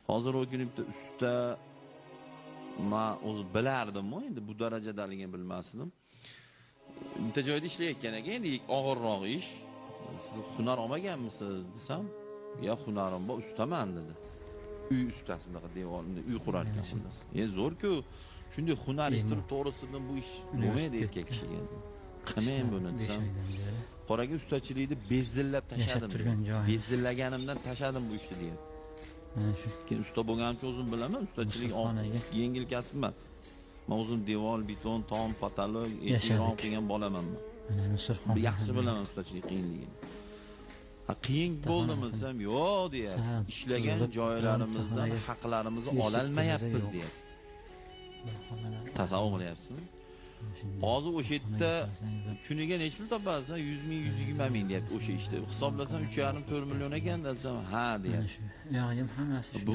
Hozir o'rganib usta men o'zi bilardim-ku, endi bu darajadaligini bilmasdim. Bitta joyda ishlayotgan ekan, endi og'irroq ish. Siz hunar olmaganmisiz desam, "Yo'q, hunarim bor, ustaman" dedi. Uy ustasi bunaqa devorni uy qurar ekan xullas. Zo'r-ku. Shunday hunarist turib to'g'risida bu ish bo'lmaydi erkak kishiga. Qilmang buni desam. Qoraga ustachilikni bezillab tashadim. Bezillaganimdan tashadim bu ishni degan. Mana shu. Keyin usta bo'lganimcha o'zim bilaman, ustachilik yengil kasb emas. Men o'zim devor, beton, tom, patolog, eshik rom qilgan bolaman men. Mana Nusrxon. Yaxshi bilaman ustachilik qiyinligini. Qiyin bo'ldimi desam, yo'q deya. Ishlagan joylarimizdan haqlarimizni ololmayapmiz deya. Tasavvur qilyapsizmi? Hozir o'sha yerda kuniga necha pul topasiz? 100 ming, 120 ming deyapti o'sha ishda. Hisoblasam 3,5-4 million ekan desam, ha deyapti. Yo'q, hammasi shu.